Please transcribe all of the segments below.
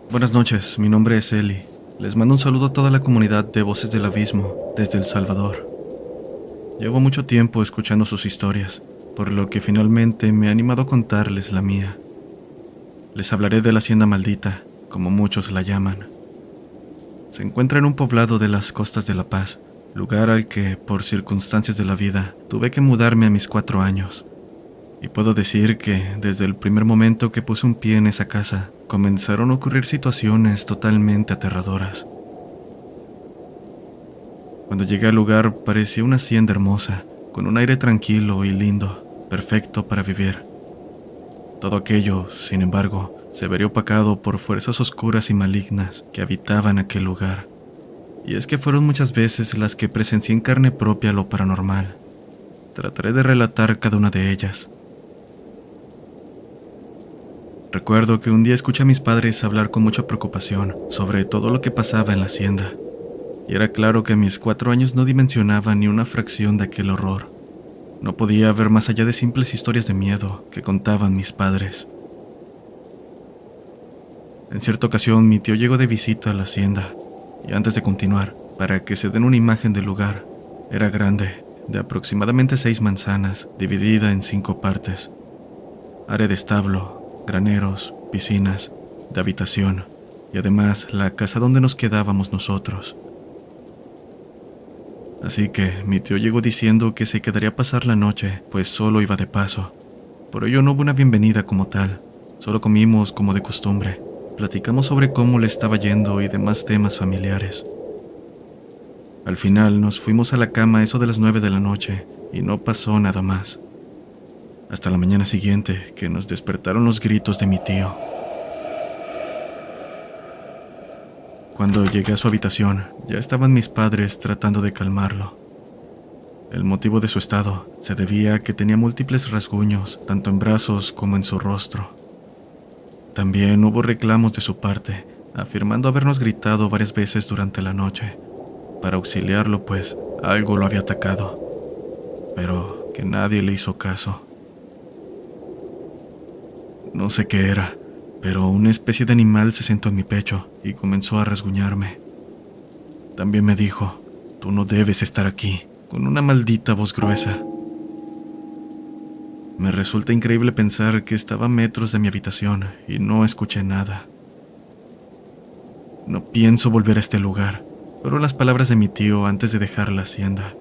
Buenas noches, mi nombre es Eli. Les mando un saludo a toda la comunidad de Voces del Abismo, desde El Salvador. Llevo mucho tiempo escuchando sus historias, por lo que finalmente me he animado a contarles la mía. Les hablaré de la Hacienda Maldita, como muchos la llaman. Se encuentra en un poblado de las costas de La Paz, lugar al que, por circunstancias de la vida, tuve que mudarme a mis 4 años. Y puedo decir que, desde el primer momento que puse un pie en esa casa, comenzaron a ocurrir situaciones totalmente aterradoras. Cuando llegué al lugar parecía una hacienda hermosa, con un aire tranquilo y lindo, perfecto para vivir. Todo aquello, sin embargo, se vería opacado por fuerzas oscuras y malignas que habitaban aquel lugar. Y es que fueron muchas veces las que presencié en carne propia lo paranormal. Trataré de relatar cada una de ellas. Recuerdo que un día escuché a mis padres hablar con mucha preocupación sobre todo lo que pasaba en la hacienda, y era claro que a mis 4 años no dimensionaba ni una fracción de aquel horror. No podía ver más allá de simples historias de miedo que contaban mis padres. En cierta ocasión mi tío llegó de visita a la hacienda, y antes de continuar, para que se den una imagen del lugar, era grande, de aproximadamente 6 manzanas, dividida en 5 partes. Área de establo, graneros, piscinas, de habitación y además la casa donde nos quedábamos nosotros. Así que mi tío llegó diciendo que se quedaría a pasar la noche, pues solo iba de paso. Por ello no hubo una bienvenida como tal, solo comimos como de costumbre, platicamos sobre cómo le estaba yendo y demás temas familiares. Al final nos fuimos a la cama a eso de las 9 de la noche y no pasó nada más. Hasta la mañana siguiente, que nos despertaron los gritos de mi tío. Cuando llegué a su habitación, ya estaban mis padres tratando de calmarlo. El motivo de su estado se debía a que tenía múltiples rasguños, tanto en brazos como en su rostro. También hubo reclamos de su parte, afirmando habernos gritado varias veces durante la noche, para auxiliarlo pues algo lo había atacado, pero que nadie le hizo caso. No sé qué era, pero una especie de animal se sentó en mi pecho y comenzó a rasguñarme. También me dijo, «Tú no debes estar aquí», con una maldita voz gruesa. Me resulta increíble pensar que estaba a metros de mi habitación y no escuché nada. No pienso volver a este lugar, fueron las palabras de mi tío antes de dejar la hacienda.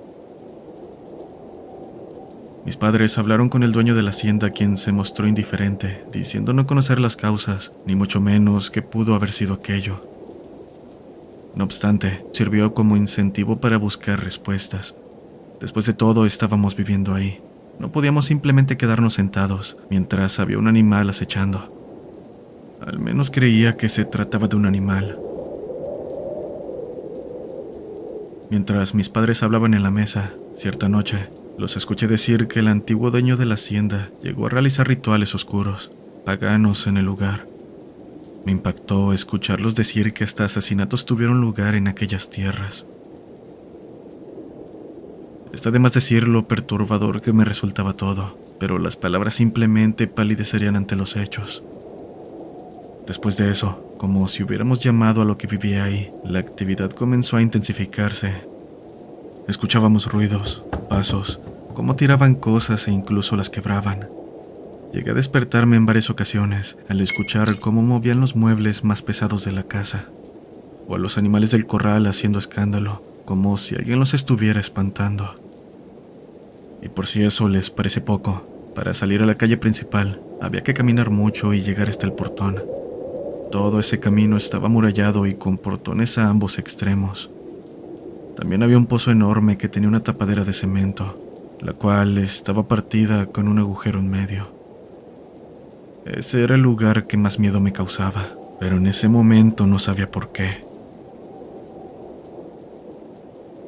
Mis padres hablaron con el dueño de la hacienda, quien se mostró indiferente, diciendo no conocer las causas, ni mucho menos qué pudo haber sido aquello. No obstante, sirvió como incentivo para buscar respuestas. Después de todo, estábamos viviendo ahí. No podíamos simplemente quedarnos sentados mientras había un animal acechando. Al menos creía que se trataba de un animal. Mientras mis padres hablaban en la mesa, cierta noche, los escuché decir que el antiguo dueño de la hacienda llegó a realizar rituales oscuros, paganos en el lugar. Me impactó escucharlos decir que hasta asesinatos tuvieron lugar en aquellas tierras. Está de más decir lo perturbador que me resultaba todo, pero las palabras simplemente palidecerían ante los hechos. Después de eso, como si hubiéramos llamado a lo que vivía ahí, la actividad comenzó a intensificarse. Escuchábamos ruidos, pasos, cómo tiraban cosas e incluso las quebraban. Llegué a despertarme en varias ocasiones al escuchar cómo movían los muebles más pesados de la casa, o a los animales del corral haciendo escándalo, como si alguien los estuviera espantando. Y por si eso les parece poco, para salir a la calle principal había que caminar mucho y llegar hasta el portón. Todo ese camino estaba amurallado y con portones a ambos extremos. También había un pozo enorme que tenía una tapadera de cemento, la cual estaba partida con un agujero en medio. Ese era el lugar que más miedo me causaba, pero en ese momento no sabía por qué.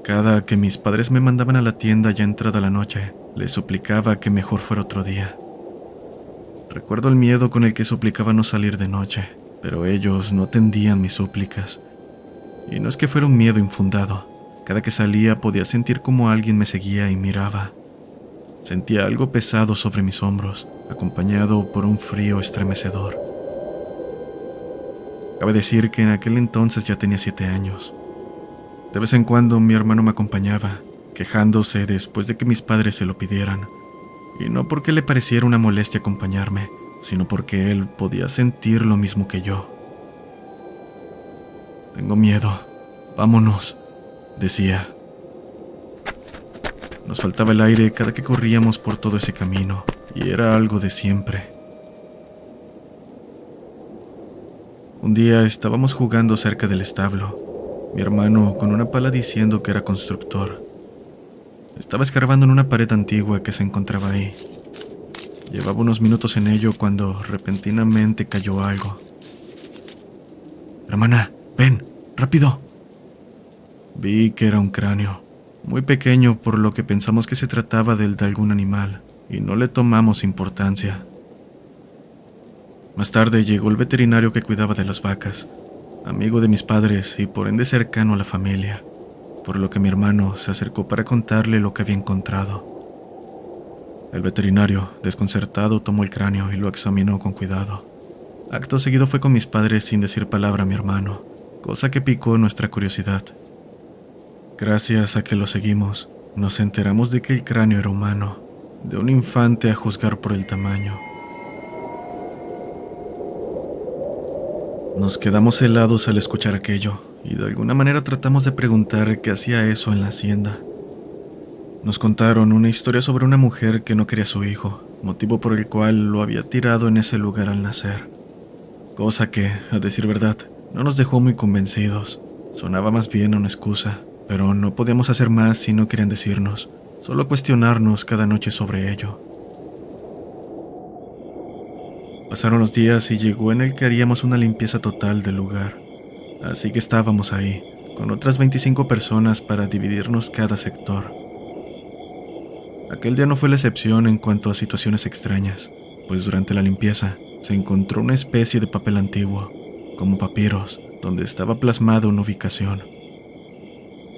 Cada que mis padres me mandaban a la tienda ya entrada la noche, les suplicaba que mejor fuera otro día. Recuerdo el miedo con el que suplicaba no salir de noche, pero ellos no atendían mis súplicas. Y no es que fuera un miedo infundado. Cada que salía podía sentir como alguien me seguía y miraba. Sentía algo pesado sobre mis hombros, acompañado por un frío estremecedor. Cabe decir que en aquel entonces ya tenía 7 años. De vez en cuando mi hermano me acompañaba, quejándose después de que mis padres se lo pidieran. Y no porque le pareciera una molestia acompañarme, sino porque él podía sentir lo mismo que yo. «Tengo miedo, vámonos», decía. Nos faltaba el aire cada que corríamos por todo ese camino, y era algo de siempre. Un día estábamos jugando cerca del establo, mi hermano con una pala diciendo que era constructor. Estaba escarbando en una pared antigua que se encontraba ahí. Llevaba unos minutos en ello cuando repentinamente cayó algo. «Hermana, ven, rápido». Vi que era un cráneo, muy pequeño por lo que pensamos que se trataba del de algún animal, y no le tomamos importancia. Más tarde llegó el veterinario que cuidaba de las vacas, amigo de mis padres y por ende cercano a la familia, por lo que mi hermano se acercó para contarle lo que había encontrado. El veterinario, desconcertado, tomó el cráneo y lo examinó con cuidado. Acto seguido fue con mis padres sin decir palabra a mi hermano, cosa que picó nuestra curiosidad. Gracias a que lo seguimos, nos enteramos de que el cráneo era humano, de un infante a juzgar por el tamaño. Nos quedamos helados al escuchar aquello, y de alguna manera tratamos de preguntar qué hacía eso en la hacienda. Nos contaron una historia sobre una mujer que no quería a su hijo, motivo por el cual lo había tirado en ese lugar al nacer. Cosa que, a decir verdad, no nos dejó muy convencidos. Sonaba más bien una excusa, pero no podíamos hacer más si no querían decirnos, solo cuestionarnos cada noche sobre ello. Pasaron los días y llegó en el que haríamos una limpieza total del lugar, así que estábamos ahí, con otras 25 personas para dividirnos cada sector. Aquel día no fue la excepción en cuanto a situaciones extrañas, pues durante la limpieza se encontró una especie de papel antiguo, como papiros, donde estaba plasmada una ubicación.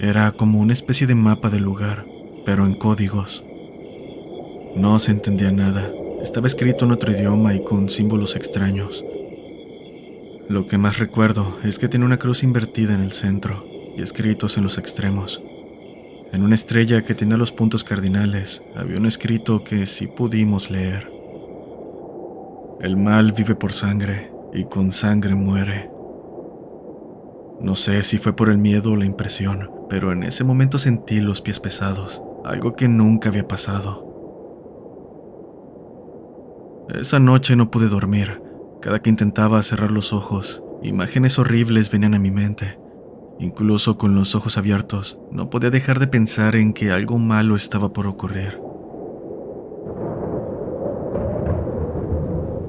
Era como una especie de mapa del lugar, pero en códigos. No se entendía nada, estaba escrito en otro idioma y con símbolos extraños. Lo que más recuerdo es que tenía una cruz invertida en el centro y escritos en los extremos. En una estrella que tenía los puntos cardinales había un escrito que sí pudimos leer: «El mal vive por sangre y con sangre muere». No sé si fue por el miedo o la impresión, pero en ese momento sentí los pies pesados, algo que nunca había pasado. Esa noche no pude dormir. Cada que intentaba cerrar los ojos, imágenes horribles venían a mi mente. Incluso con los ojos abiertos, no podía dejar de pensar en que algo malo estaba por ocurrir.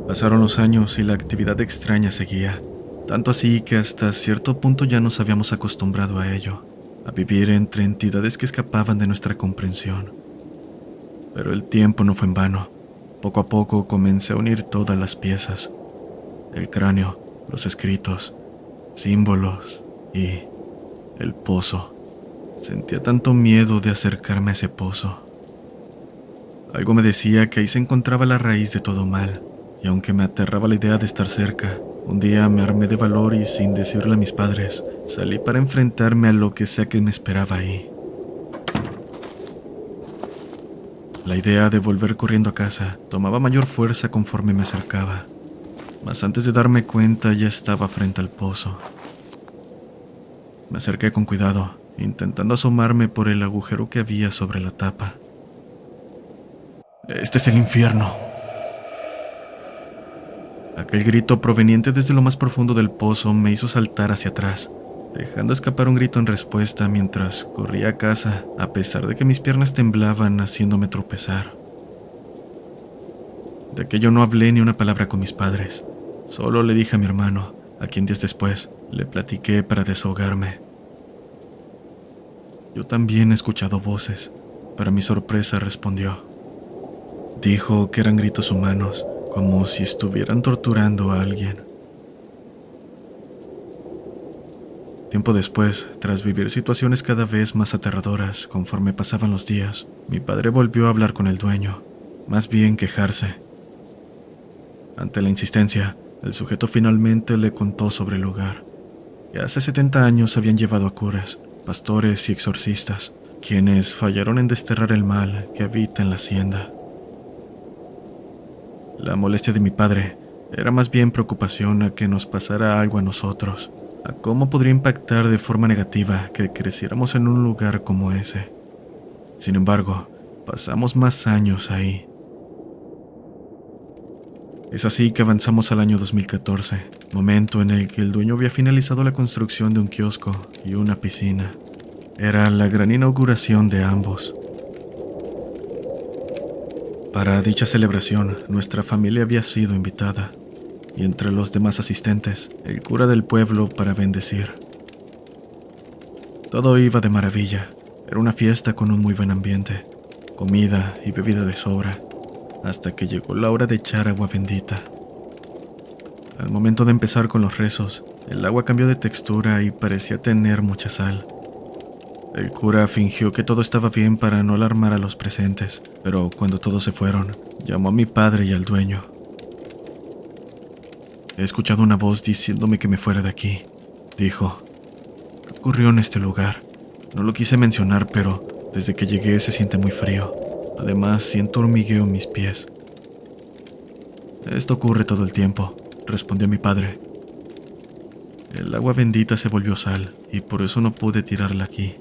Pasaron los años y la actividad extraña seguía, tanto así que hasta cierto punto ya nos habíamos acostumbrado a ello, a vivir entre entidades que escapaban de nuestra comprensión. Pero el tiempo no fue en vano. Poco a poco comencé a unir todas las piezas: el cráneo, los escritos, símbolos y el pozo. Sentía tanto miedo de acercarme a ese pozo. Algo me decía que ahí se encontraba la raíz de todo mal, y aunque me aterraba la idea de estar cerca, un día me armé de valor y sin decirle a mis padres, salí para enfrentarme a lo que sea que me esperaba ahí. La idea de volver corriendo a casa tomaba mayor fuerza conforme me acercaba, mas antes de darme cuenta ya estaba frente al pozo. Me acerqué con cuidado, intentando asomarme por el agujero que había sobre la tapa. «Este es el infierno». Aquel grito proveniente desde lo más profundo del pozo me hizo saltar hacia atrás, dejando escapar un grito en respuesta mientras corría a casa, a pesar de que mis piernas temblaban haciéndome tropezar. De aquello no hablé ni una palabra con mis padres, solo le dije a mi hermano, a quien días después le platiqué para desahogarme. «Yo también he escuchado voces», para mi sorpresa respondió. Dijo que eran gritos humanos, como si estuvieran torturando a alguien. Tiempo después, tras vivir situaciones cada vez más aterradoras conforme pasaban los días, mi padre volvió a hablar con el dueño, más bien quejarse. Ante la insistencia, el sujeto finalmente le contó sobre el lugar, que hace 70 años habían llevado a curas, pastores y exorcistas, quienes fallaron en desterrar el mal que habita en la hacienda. La molestia de mi padre era más bien preocupación a que nos pasara algo a nosotros, a cómo podría impactar de forma negativa que creciéramos en un lugar como ese. Sin embargo, pasamos más años ahí. Es así que avanzamos al año 2014, momento en el que el dueño había finalizado la construcción de un kiosco y una piscina. Era la gran inauguración de ambos. Para dicha celebración, nuestra familia había sido invitada, y entre los demás asistentes, el cura del pueblo para bendecir. Todo iba de maravilla. Era una fiesta con un muy buen ambiente, comida y bebida de sobra, hasta que llegó la hora de echar agua bendita. Al momento de empezar con los rezos, el agua cambió de textura y parecía tener mucha sal. El cura fingió que todo estaba bien para no alarmar a los presentes, pero cuando todos se fueron, llamó a mi padre y al dueño. He escuchado una voz diciéndome que me fuera de aquí, dijo. ¿Qué ocurrió en este lugar? No lo quise mencionar, pero desde que llegué se siente muy frío. Además, siento hormigueo en mis pies. Esto ocurre todo el tiempo, respondió mi padre. El agua bendita se volvió sal y por eso no pude tirarla aquí.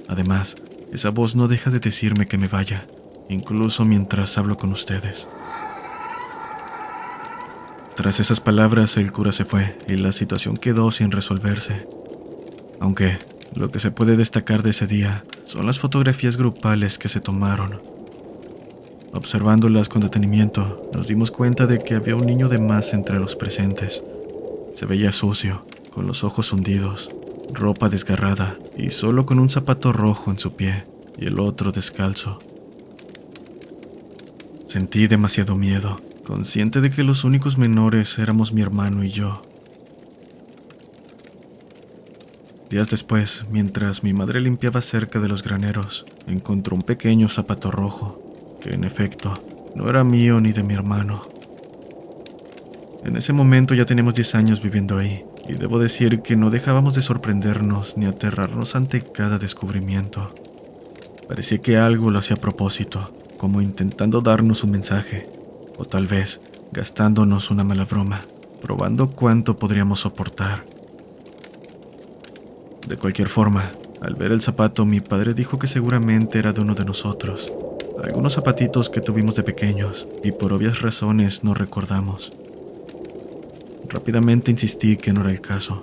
Además, esa voz no deja de decirme que me vaya, incluso mientras hablo con ustedes. Tras esas palabras, el cura se fue y la situación quedó sin resolverse. Aunque lo que se puede destacar de ese día son las fotografías grupales que se tomaron. Observándolas con detenimiento, nos dimos cuenta de que había un niño de más entre los presentes. Se veía sucio, con los ojos hundidos, ropa desgarrada y solo con un zapato rojo en su pie y el otro descalzo. Sentí demasiado miedo, consciente de que los únicos menores éramos mi hermano y yo. Días después, mientras mi madre limpiaba cerca de los graneros, encontró un pequeño zapato rojo, que en efecto no era mío ni de mi hermano. En ese momento ya teníamos 10 años viviendo ahí, y debo decir que no dejábamos de sorprendernos ni aterrarnos ante cada descubrimiento. Parecía que algo lo hacía a propósito, como intentando darnos un mensaje, o tal vez gastándonos una mala broma, probando cuánto podríamos soportar. De cualquier forma, al ver el zapato, mi padre dijo que seguramente era de uno de nosotros, algunos zapatitos que tuvimos de pequeños y por obvias razones no recordamos. Rápidamente insistí que no era el caso.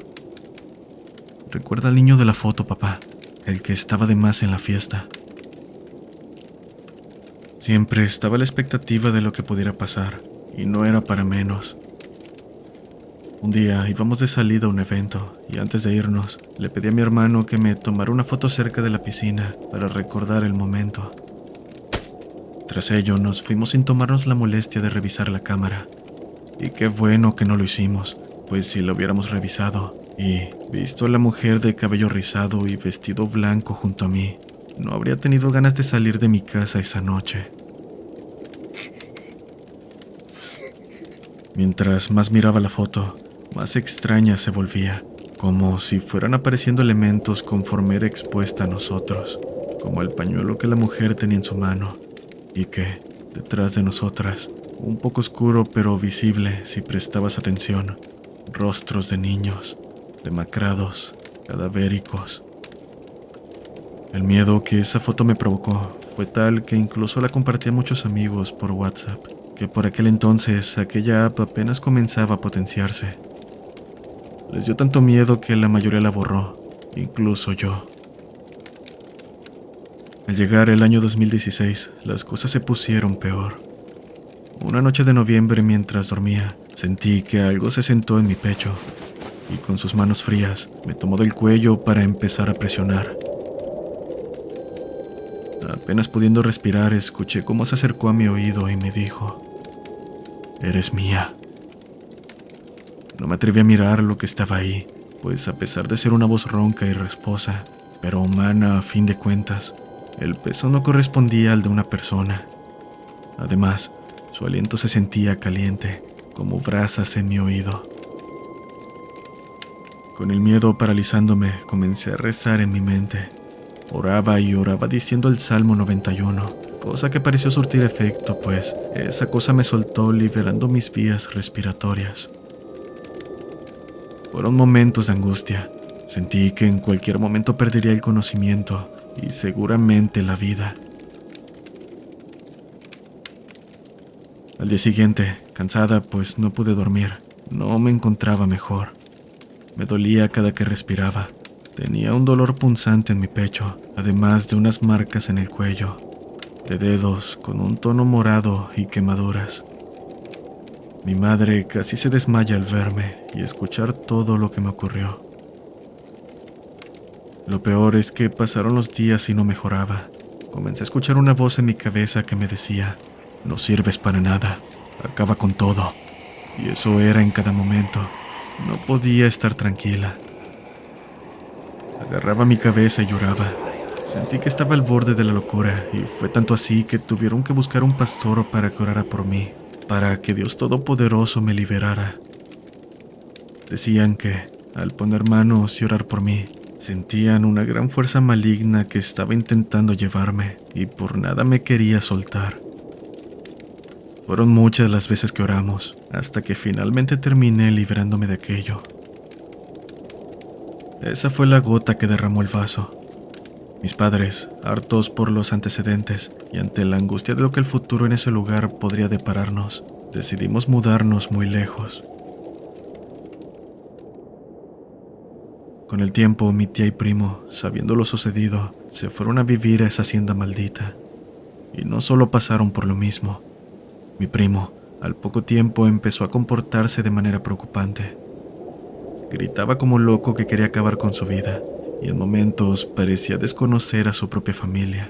Recuerda al niño de la foto, papá, el que estaba de más en la fiesta. Siempre estaba a la expectativa de lo que pudiera pasar, y no era para menos. Un día íbamos de salida a un evento, y antes de irnos, le pedí a mi hermano que me tomara una foto cerca de la piscina para recordar el momento. Tras ello, nos fuimos sin tomarnos la molestia de revisar la cámara. Y qué bueno que no lo hicimos, pues si lo hubiéramos revisado y visto a la mujer de cabello rizado y vestido blanco junto a mí, no habría tenido ganas de salir de mi casa esa noche. Mientras más miraba la foto, más extraña se volvía, como si fueran apareciendo elementos conforme era expuesta a nosotros, como el pañuelo que la mujer tenía en su mano, y que, detrás de nosotras, un poco oscuro pero visible si prestabas atención, rostros de niños, demacrados, cadavéricos. El miedo que esa foto me provocó fue tal que incluso la compartí a muchos amigos por WhatsApp, que por aquel entonces aquella app apenas comenzaba a potenciarse. Les dio tanto miedo que la mayoría la borró, incluso yo. Al llegar el año 2016, las cosas se pusieron peor. Una noche de noviembre, mientras dormía, sentí que algo se sentó en mi pecho y con sus manos frías me tomó del cuello para empezar a presionar. Apenas pudiendo respirar, escuché cómo se acercó a mi oído y me dijo: «Eres mía». No me atreví a mirar lo que estaba ahí, pues a pesar de ser una voz ronca y rasposa, pero humana a fin de cuentas, el peso no correspondía al de una persona. Además, su aliento se sentía caliente, como brasas en mi oído. Con el miedo paralizándome, comencé a rezar en mi mente. Oraba y oraba diciendo el Salmo 91, cosa que pareció surtir efecto, pues esa cosa me soltó liberando mis vías respiratorias. Fueron momentos de angustia. Sentí que en cualquier momento perdería el conocimiento y seguramente la vida. Al día siguiente, cansada pues no pude dormir, no me encontraba mejor. Me dolía cada que respiraba. Tenía un dolor punzante en mi pecho, además de unas marcas en el cuello, de dedos con un tono morado y quemaduras. Mi madre casi se desmaya al verme y escuchar todo lo que me ocurrió. Lo peor es que pasaron los días y no mejoraba. Comencé a escuchar una voz en mi cabeza que me decía: no sirves para nada, acaba con todo. Y eso era en cada momento. No podía estar tranquila. Agarraba mi cabeza y lloraba. Sentí que estaba al borde de la locura y fue tanto así que tuvieron que buscar un pastor para que orara por mí, para que Dios Todopoderoso me liberara. Decían que, al poner manos y orar por mí, sentían una gran fuerza maligna que estaba intentando llevarme y por nada me quería soltar. Fueron muchas las veces que oramos, hasta que finalmente terminé liberándome de aquello. Esa fue la gota que derramó el vaso. Mis padres, hartos por los antecedentes y ante la angustia de lo que el futuro en ese lugar podría depararnos, decidimos mudarnos muy lejos. Con el tiempo, mi tía y primo, sabiendo lo sucedido, se fueron a vivir a esa hacienda maldita. Y no solo pasaron por lo mismo. Mi primo, al poco tiempo, empezó a comportarse de manera preocupante. Gritaba como loco que quería acabar con su vida, y en momentos parecía desconocer a su propia familia.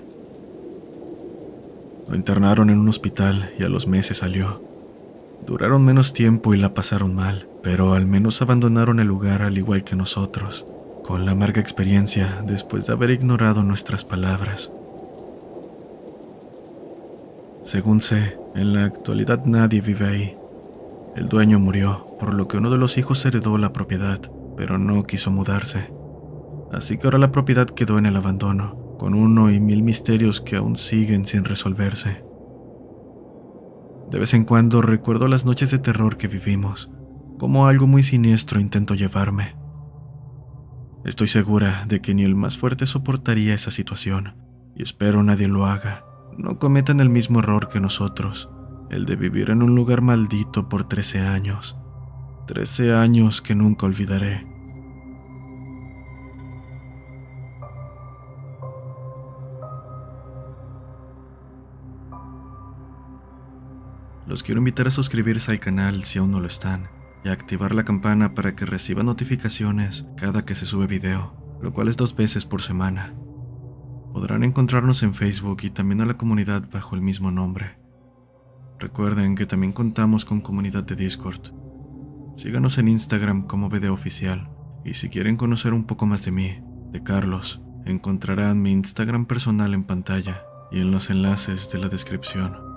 Lo internaron en un hospital y a los meses salió. Duraron menos tiempo y la pasaron mal, pero al menos abandonaron el lugar al igual que nosotros, con la amarga experiencia después de haber ignorado nuestras palabras. Según sé, en la actualidad nadie vive ahí. El dueño murió, por lo que uno de los hijos heredó la propiedad, pero no quiso mudarse. Así que ahora la propiedad quedó en el abandono, con 1,000 misterios que aún siguen sin resolverse. De vez en cuando recuerdo las noches de terror que vivimos, como algo muy siniestro intentó llevarme. Estoy segura de que ni el más fuerte soportaría esa situación, y espero nadie lo haga. No cometan el mismo error que nosotros, el de vivir en un lugar maldito por 13 años. 13 años que nunca olvidaré. Los quiero invitar a suscribirse al canal si aún no lo están, y a activar la campana para que reciban notificaciones cada que se sube video, lo cual es 2 veces por semana. Podrán encontrarnos en Facebook y también a la comunidad bajo el mismo nombre. Recuerden que también contamos con comunidad de Discord. Síganos en Instagram como BD Oficial, y si quieren conocer un poco más de mí, de Carlos, encontrarán mi Instagram personal en pantalla y en los enlaces de la descripción.